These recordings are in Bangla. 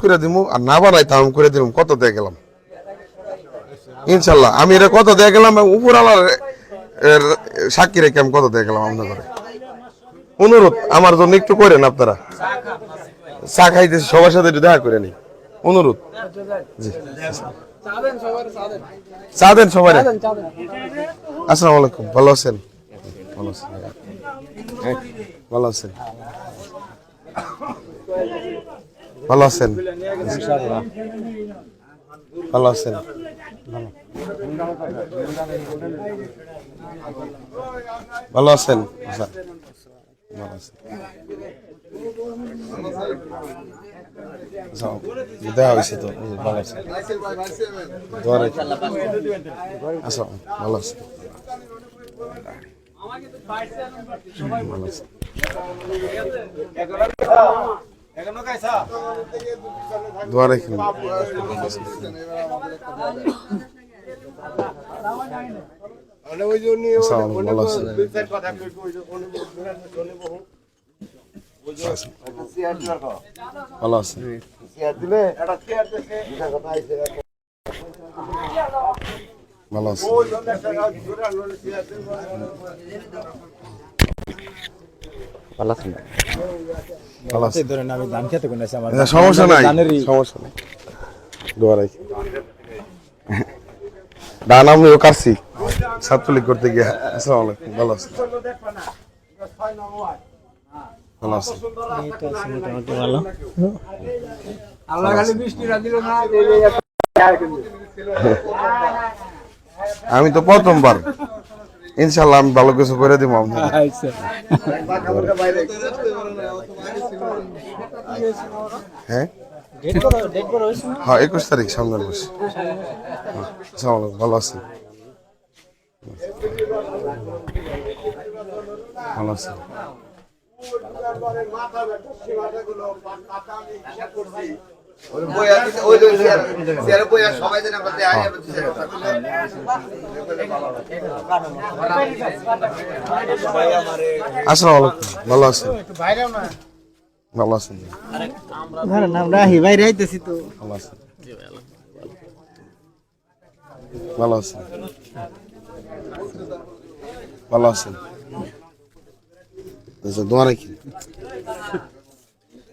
করে দিব আর না বানাই তাম করে দিব কত দিয়ে গেলাম ইনশাল্লাহ আমি এটা কত দিয়ে গেলাম উপর আলার সাক্ষী রেখে আমি কত দিয়ে গেলাম আপনার ঘরে অনুরোধ আমার জন্য একটু করেন আপনারা চা খাইতেছি সবার সাথে একটু দেখা করে নি অনুরোধ জি চা দেন সবাই আসসালামু আলাইকুম ভালো আছেন ভালো আছেন ভালো আছেন ভালো আছেন ভালো আছেন দেখা হয়েছে তো ভালো আছে আচ্ছা ভালো আছে ভালো আছে দোয়া রাখেন ভালো আছে ভালো আছে ভালো আছে সমস্যা নাই সমস্যা নাই দোয়া রাখি ডান আমিও কাটছি ছাত্রলীগ করতে গিয়ে আসসালামু আলাইকুম ভালো আছে ভালো আছে আমি তো প্রথমবার ইনশাল্লাহ আমি ভালো কিছু করে দিব হ্যাঁ হ্যাঁ 21 তারিখ সামনে বসে ভালো আছে ভালো আছে আসসালামু আলাইকুম ভালো আছেন ভালো আছেন ভালো আছেন ভালো আছেন ভালো আছেন দোয়া রাখি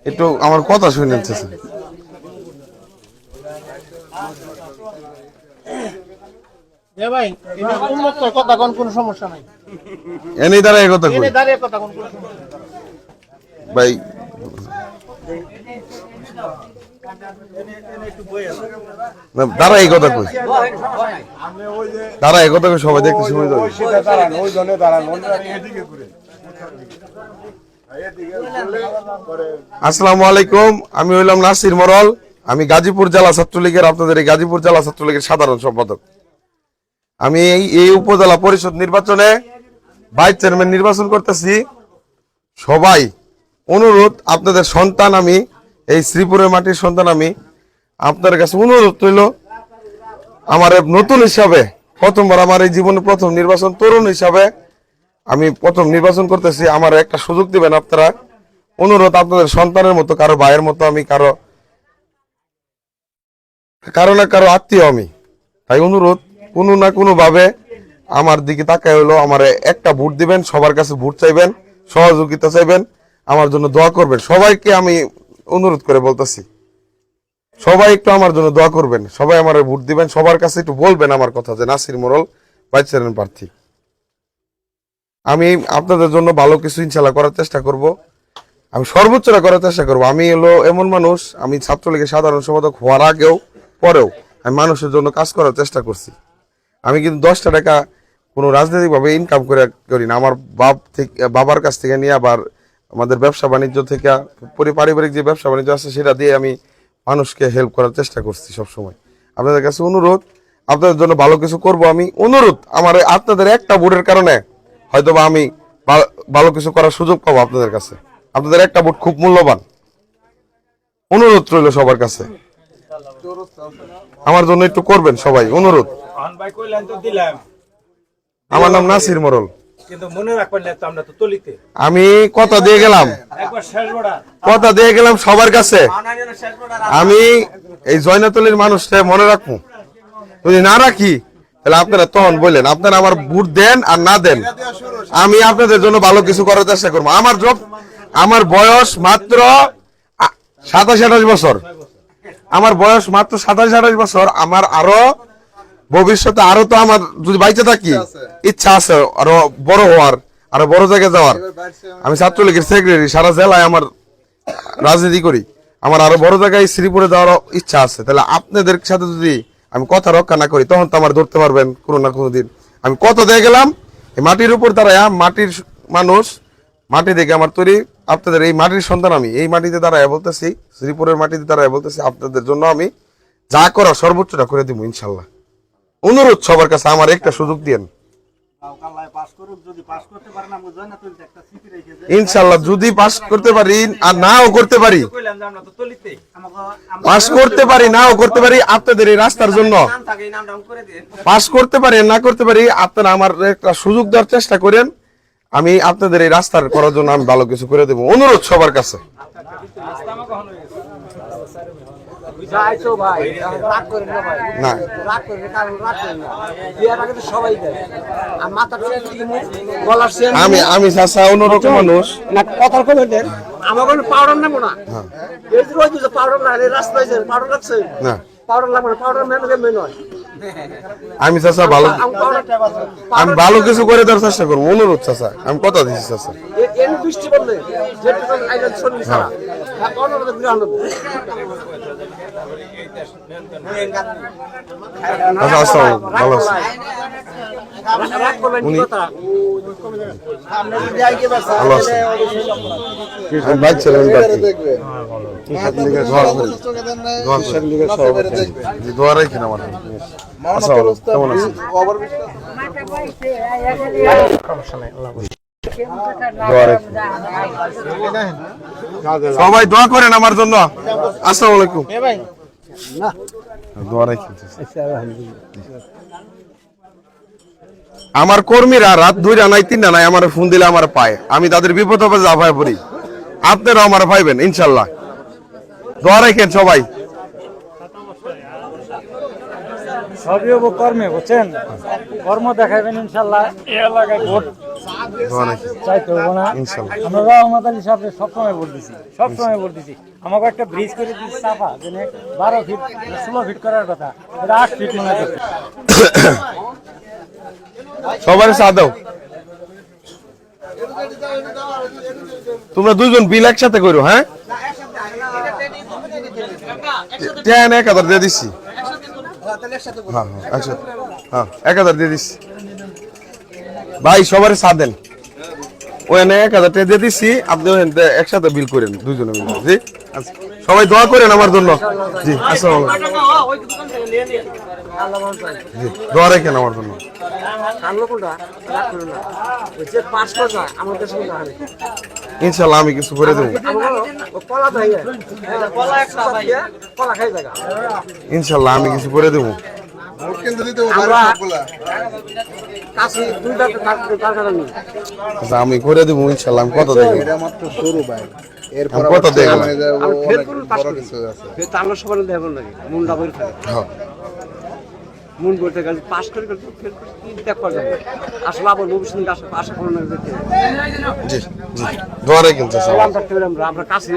একটু আমার কথা শুনে নিতেছেন এনে দাঁড়ায় কথা ভাই দাঁড়া এই কথা কই দাঁড়া এই কথা কই সবাই দেখতে সময় যাবে আসসালামু আলাইকুম আমি হইলাম নাসির মরল আমি গাজীপুর জেলা ছাত্রলীগের আপনাদের এই গাজীপুর জেলা ছাত্রলীগের সাধারণ সম্পাদক আমি এই উপজেলা পরিষদ নির্বাচনে ভাইস চেয়ারম্যান নির্বাচন করতেছি সবাই অনুরোধ আপনাদের সন্তান আমি এই শ্রীপুরের মাটির সন্তান আমি আপনার কাছে অনুরোধ রইল আমার নতুন হিসাবে প্রথমবার আমার এই জীবনে প্রথম নির্বাচন তরুণ হিসাবে আমি প্রথম নির্বাচন করতেছি আমার একটা সুযোগ দিবেন আপনারা অনুরোধ আপনাদের সন্তানের মতো কারো ভাইয়ের মতো আমি কারো না কারো আত্মীয় আমি তাই অনুরোধ কোনো না কোনো ভাবে আমার দিকে তাকায় হলো আমার একটা ভোট দিবেন সবার কাছে ভোট চাইবেন সহযোগিতা চাইবেন আমার জন্য দোয়া করবেন সবাইকে আমি অনুরোধ করে বলতেছি সবাই একটু আমার জন্য দোয়া করবেন সবাই আমার ভোট দিবেন সবার কাছে একটু বলবেন আমার কথা যে নাসির মোড়ল ভাইস চেয়ারম্যান প্রার্থী আমি আপনাদের জন্য ভালো কিছু ইনশাআল্লাহ করার চেষ্টা করব আমি সর্বোচ্চটা করার চেষ্টা করব আমি হলো এমন মানুষ আমি ছাত্রলীগের সাধারণ সম্পাদক হওয়ার আগেও পরেও আমি মানুষের জন্য কাজ করার চেষ্টা করছি আমি কিন্তু 10টা টাকা কোনো রাজনৈতিকভাবে ইনকাম করে করি না আমার বাবার কাছ থেকে নিয়ে আবার আমাদের ব্যবসা বাণিজ্য থেকে পারিবারিক যে ব্যবসা বাণিজ্য আছে সেটা দিয়ে আমি মানুষকে হেল্প করার চেষ্টা করছি সবসময় আপনাদের কাছে অনুরোধ আপনাদের জন্য ভালো কিছু করব আমি অনুরোধ আমার আপনাদের একটা ভোটের কারণে হয়তোবা আমি ভালো কিছু করার সুযোগ পাবো আপনাদের কাছে আপনাদের একটা ভোট খুব মূল্যবান অনুরোধ রইল সবার কাছে আমার জন্য একটু করবেন সবাই অনুরোধ আমার নাম নাসির মোড়ল কিন্তু মনে রাখবেন না তো আমরা তো তলিতে আমি কথা দিয়ে গেলাম, একবার শেষ বড়া কথা দিয়ে গেলাম সবার কাছে। আমি এই জয়নাতলির মানুষটা মনে রাখবো, যদি না রাখি তাহলে আপনারা তখন বললেন, আপনারা আমার ভোট দেন আর না দেন, আমি আপনাদের জন্য ভালো কিছু করার চেষ্টা করবো। আমার বয়স মাত্র 27-28 বছর, আমার বয়স মাত্র 27-28 বছর। আমার আরো ভবিষ্যতে আরো তো আমার যদি বাইচে থাকি ইচ্ছা আছে আরো বড় হওয়ার, আরো বড় জায়গায় যাওয়ার। আমি ছাত্রলীগের সেক্রেটারি, সারা জেলায় আমার রাজনীতি করি, আমার আরো বড় জায়গায় শ্রীপুরে যাওয়ার ইচ্ছা আছে। তাহলে আপনাদের সাথে যদি আমি কথা রক্ষা না করি তখন তো আমার ধরতে পারবেন কোনো না কোনো দিন। আমি কথা দিয়ে গেলাম, এই মাটির উপর দাঁড়ায়, মাটির মানুষ, মাটি দেখে আমার তৈরি, আপনাদের এই মাটির সন্তান আমি, এই মাটিতে দাঁড়ায় বলতেছি, শ্রীপুরের মাটিতে দাঁড়ায় বলতেছি, আপনাদের জন্য আমি যা করার সর্বোচ্চটা করে দিব ইনশাল্লাহ। অনুরোধ সবার কাছে, আমার একটা সুযোগ দিয়েন ইনশাল্লাহ। যদি পাস করতে পারি আর নাও করতে পারি, পাস করতে পারি নাও করতে পারি, আপনাদের এই রাস্তার জন্য পাস করতে পারি না করতে পারি, আপনারা আমার একটা সুযোগ দেওয়ার চেষ্টা করেন। আমি আপনাদের এই রাস্তার করার জন্য আমি ভালো কিছু করে দেবো, অনুরোধ সবার কাছে। না আমি চাচা অন্যরকম মানুষ, আমি চাচা ভালো, আমি ভালো কিছু করে দেওয়ার চেষ্টা করবো, অনুরোধ চাচা, আমি কথা দিচ্ছি চাচা। আচ্ছা ভালো আছে উনি ভালো আছে, আমি বাইক চালাবেন দোয়া রাখেন আমার। আচ্ছা কেমন আছে, সবাই দোয়া করেন আমার জন্য। আসসালামু আলাইকুম, দোয়া রাখেন। আমার কর্মীরা রাত 2টা নাই 3টা নাই আমার ফোন দিলে আমার পায়, আমি তাদের বিপদ আপদে আভায় পড়ি, আপনারাও আমার পাইবেন ইনশাল্লাহ। দোয়া রাখেন সবাই। সবই হবো কর্মে, বুঝছেন, কর্ম দেখাবেন ইনশাল্লাহ। এই এলাকায় ভোট চাইতে হবো না, আমরা রহমত আলী সাহেব সবসময় ভোট দিছি, সবসময় ভোট দিছি। আমাকে একটা ব্রিজ করে দিচ্ছি চাপা, যেন 12 ফিট 16 ফিট করার কথা, 8 ফিট মনে করছে। সবার চা দাও, তোমরা দুজন বিল একসাথে করো। হ্যাঁ 1000 দিয়ে দিচ্ছি, হ্যাঁ 1000 দিয়ে দিচ্ছি ভাই, সবার চা দেন। ওখানে 1000 টাকা দিয়ে দিচ্ছি, আপনি একসাথে বিল করেন দুজনে মিলে। জি সবাই দোয়া করেন আমার জন্য। জি আসসালামু আলাইকুম, জি দোয়া রাখেন আমার জন্য। ইনশাল্লাহ আমি কিছু করে দেবো, ইনশাল্লাহ আমি কিছু করে দেবো। আমি করে দেবো ইনশাল্লাহ। আমি কত দেবো, কত দেবো, মন করতে গেলে পাস করে ত্যাগ করা যাবে, আসলে আবার ভবিষ্যৎ আশা করো না। জি জি দোয়া রাখেন চাচা, আমরা কাছে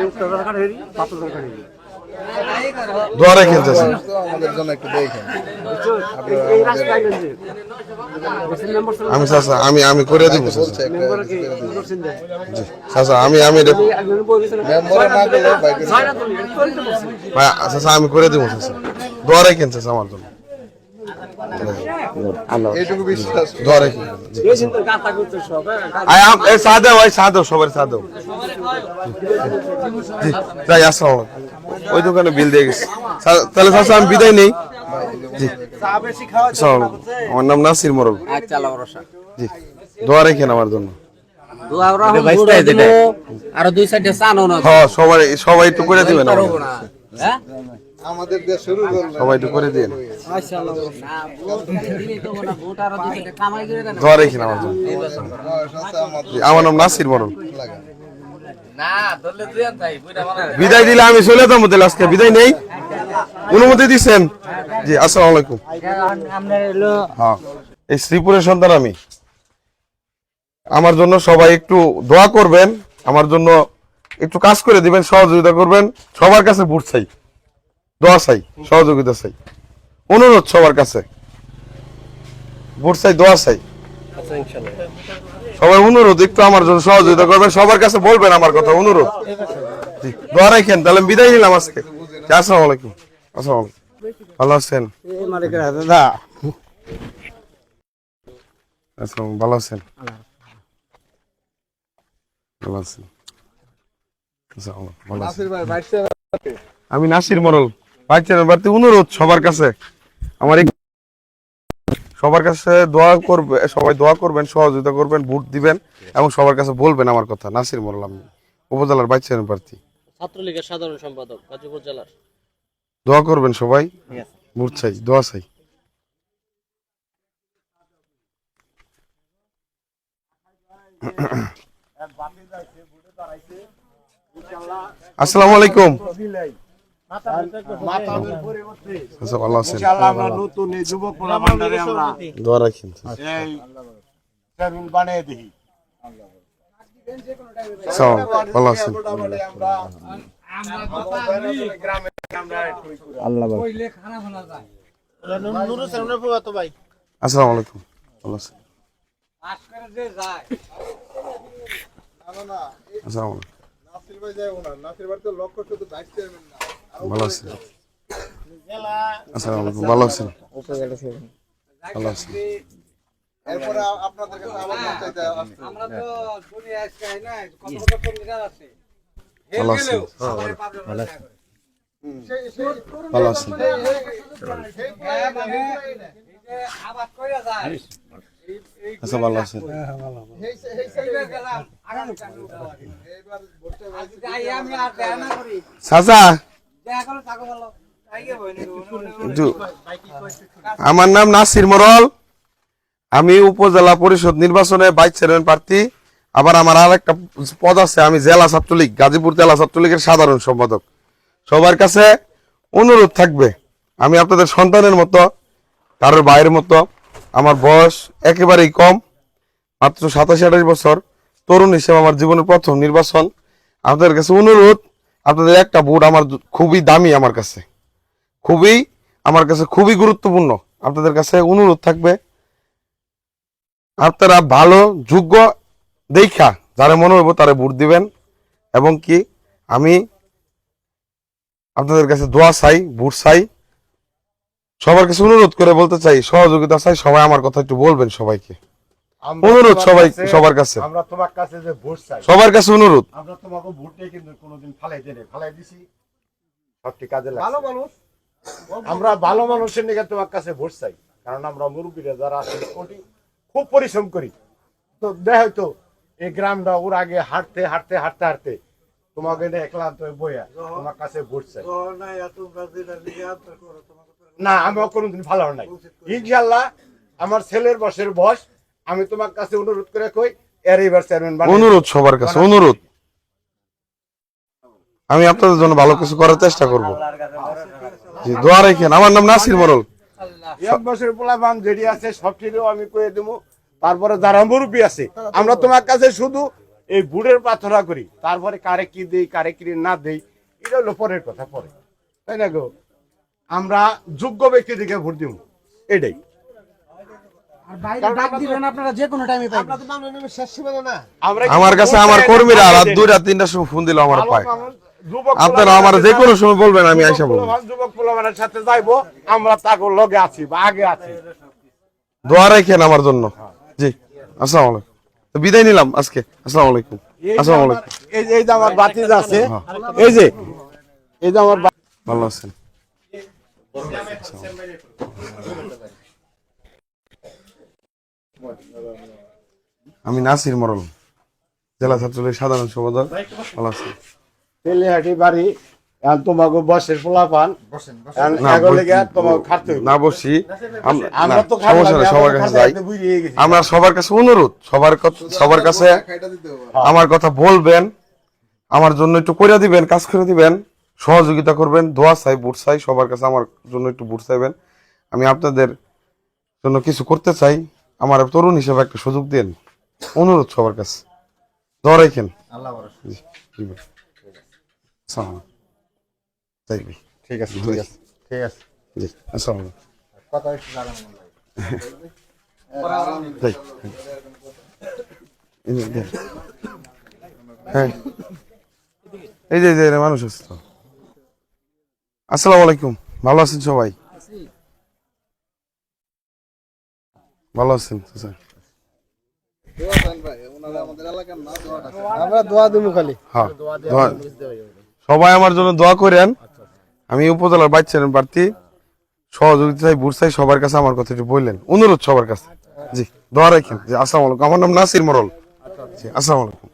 দোয়া রাখেন চাচা আমাদের জন্য একটু দেখেন। আমি চাচা আমি করে দেবো জি চাচা, আমি চাচা আমি করে দেবো চাচা, দোয়া রাখেন চাচা আমার জন্য। এইটুকু বিশ্বাস দোয়া রাখেন। চা দাও ভাই, চা দাও, সবার চা দাও। জি যাই, আসসালাম। ওই দোকানে বিল দিয়ে গেছি, তাহলে চাচা আমি বিদায় নেই। জি আমার নাম নাসির মোরল। জি দোয়া রাখেন আমার জন্য। আরো 2 সাইডে চানো না, সবাই একটু করে দিবেন। হ্যাঁ আমাদের দেশ শুরু করলো সবাই একটু করে দিন মাশাআল্লাহ না ভোট দিলে তো না ভোট আর দিতে কামাই করে দেন দোয়া রাখেন আমার জন্য জি, আমার নাম নাসির মরল না ধরলে তুই আর তাই বুইড়া বানা বিদায় দিলে আমি চলে যাবো তাহলে আজকে বিদায় নেই অনুমতি দিচ্ছেন জি আসসালামু আলাইকুম আপনার হলো হ্যাঁ এই শ্রীপুরের সন্তান আমি আমার জন্য সবাই একটু দোয়া করবেন আমার জন্য একটু কাজ করে দিবেন সহযোগিতা করবেন সবার কাছে ভোট চাই দোয়া চাই সহযোগিতা চাই অনুরোধ সবার কাছে ভোট চাই দোয়া চাই সবাই অনুরোধ একটু আমার জন্য সহযোগিতা করবেন সবার কাছে বলবেন আমার কথা অনুরোধ জি দোয়া রাখেন তাহলে আমি বিদায় নিলাম আজকে জি, আসসালামু আলাইকুম আসসালামু আলাইকুম ভালো আছেন আসসালাম ভালো আছেন ভালো আছেন আসসালামু আলাইকুম, ভালো আছেন? নাসির ভাই বাইশে আমি নাসির মরল ভাইচারের বাড়িতে অনুরোধ সবার কাছে আমার সবার কাছে দোয়া করবে সবাই দোয়া করবেন সহযোগিতা করবেন ভোট দিবেন এবং সবার কাছে বলবেন আমার কথা নাসির মরল আমি উপজেলার ভাইচারের প্রার্থী ছাত্রলীগের সাধারণ সম্পাদক গাজীপুর জেলার। দোয়া করবেন সবাই ভোট চাই দোয়া চাই আসসালামু আলাইকুম আচ্ছা ভালো আছেন আমরা নতুন এই যুবক পোলাপানটারে আমরা দোয়া রাখেন এই চেয়ারম্যান বানিয়ে দিই। আচ্ছা, ভালো আছেন নুরু সামনে তো ভাই আসসালামু আলাইকুম ভালো আছেন আসসালামু আলাইকুম নাসির ভাই যায় ওনার নাসির ভাই তো লক্ষ্য শুধু ভাইস চেয়ারম্যান না ভালো আছেন আসসালামু আলাইকুম ভালো আছেন ভালো আছেন এরপরে আপনাদের কাছে আবার চাইতে আসছে আমরা তো দুনিয়া আজকে না কত কত কর্মীরা আছে ভালো আছেন ভালো আছেন আবাদ কইরা যায় আচ্ছা ভালো আছেন এইবার ভোটটা আমি আর দেয়া না করি চাচা দেখা করো থাকো ভালো টাইগে বইনি একটু আমার নাম নাসির মরল আমি উপজেলা পরিষদ নির্বাচনে ভাইস চেয়ারম্যান প্রার্থী আবার আমার আর একটা পদ আছে আমি জেলা ছাত্রলীগ গাজীপুর জেলা ছাত্রলীগের সাধারণ সম্পাদক সবার কাছে অনুরোধ থাকবে আমি আপনাদের সন্তানের মতো কারোর ভাইয়ের মতো আমার বয়স একেবারেই কম মাত্র 27-28 বছর তরুণ হিসেবে আমার জীবনের প্রথম নির্বাচন আপনাদের কাছে অনুরোধ আপনাদের একটা ভোট আমার খুবই দামি আমার কাছে খুবই গুরুত্বপূর্ণ আপনাদের কাছে অনুরোধ থাকবে আপনারা ভালো যোগ্য দেখা যারা মনে হইব তারা ভোট দিবেন এবং কি আমি আপনাদের কাছে দোয়া চাই ভোট চাই সবার কাছে অনুরোধ করে বলতে চাই সহযোগিতা চাই সবাই আমার কথা একটু বলবেন সবাইকে অনুরোধ সবাই সবার কাছে আমরা তোমার কাছে যে ভোট চাই সবার কাছে অনুরোধ আমরা তোমাকে ভোটে কিন্তু কোনোদিন ফালাই দেই ফালাই দিছি সবটি কাজে লাগে ভালো মানুষ আমরা ভালো মানুষের নিকে তোমার কাছে ভোট চাই কারণ আমরা মুরব্বীরা যারা আছে কোটি খুব পরিশ্রম করি তো দেখ হয়তো এই গ্রামটা ওর আগে হাঁটতে হাঁটতে হাঁটতে হাঁটতে তোমাকে একলান্ত হয়ে বইয়া তোমার কাছে ভোট চাই না আমিও কোনোদিন ভালো নাই ইনশাল্লাহ আমার ছেলের বয়সের বয়স আমি তোমার কাছে অনুরোধ করে কই এর এবার চেয়ারম্যান অনুরোধ সবার কাছে অনুরোধ আমি আপনাদের জন্য ভালো কিছু করার চেষ্টা করব জি দোয়া রাখেন আমার নাম নাসির মরল এক বছরের পোলাপান যেটি আছে সবটিরও আমি কয়ে দেবো তারপরে যারা মুরব্বী আছে আমরা তোমার কাছে শুধু এই বুড়ের প্রার্থনা করি তারপরে কারে কি দেই কারে কি না দেই এটা হলো পরের কথা পরে তাই না গো আমরা যোগ্য ব্যক্তি দিকে ভোট দিব এটাই আমার কাছে আমার কর্মীরা রাত 2টা 3টার সময় ফোন দিল আমার পায় আপনারা আমার যে কোনো সময় বলবেন আমি আইসা বলবো যুবক পোলাপানের সাথে যাইবো আমরা তাকে লগে আছি বা আগে আছি দোয়া রাখেন আমার জন্য জি আসসালামু আলাইকুম তো বিদায় নিলাম আজকে আসসালামু আলাইকুম আসসালামু আলাইকুম এই যে আমার বাতিজা আছে এই যে আমার ভালো আছেন আমি নাসির মরল জেলা ছাত্রলীগের সাধারণ সম্পাদক ভালো আছেন তেলিহাটি বাড়ি এখন তোমাকে বসের পোলাপান এখন না, এগুলো গিয়া বসি- তোমাকে খাটতে হইব। না বসি আমরা তো সমস্যা নেই, সবার কাছে যাই। আমরা সবার কাছে অনুরোধ, সবার কাছে খাইটা দিতে হবে আমার কথা বলবেন, আমার জন্য একটু করে দিবেন, কাজ করে দিবেন, সহযোগিতা করবেন, দোয়া চাই, বুট চাই, সবার কাছে আমার জন্য একটু বুট চাইবেন। আমি আপনাদের জন্য কিছু করতে চাই, আমার তরুণ হিসেবে একটা সুযোগ দিন, অনুরোধ সবার কাছে, দোয়া রাখেন। জি, জি ভাই। আসসালামু আলাইকুম। যাই ভাই। ঠিক আছে ঠিক আছে ঠিক আছে জি, আসসালামু আলাইকুম। কথা একটু জানানো যাই। এই যে দেন। হ্যাঁ, এই যে মানুষ আছে তো। আসসালামু আলাইকুম, ভালো আছেন সবাই? ভালো আছেন স্যার? দোয়া দেন ভাই, ওনারা আমাদের এলাকার না, দোয়াটা আমরা দোয়া দিব খালি। হ্যাঁ, সবাই আমার জন্য দোয়া করেন। আমি উপজেলার বাচ্চার প্রার্থী, সহযোগিতা চাই, বুট চাই, সবার কাছে আমার কথা একটু বললেন, অনুরোধ সবার কাছে। জি, দোয়া রাখেন। জি, আসসালামু আলাইকুম। আমার নাম নাসির মরল। জি, আসসালামু আলাইকুম।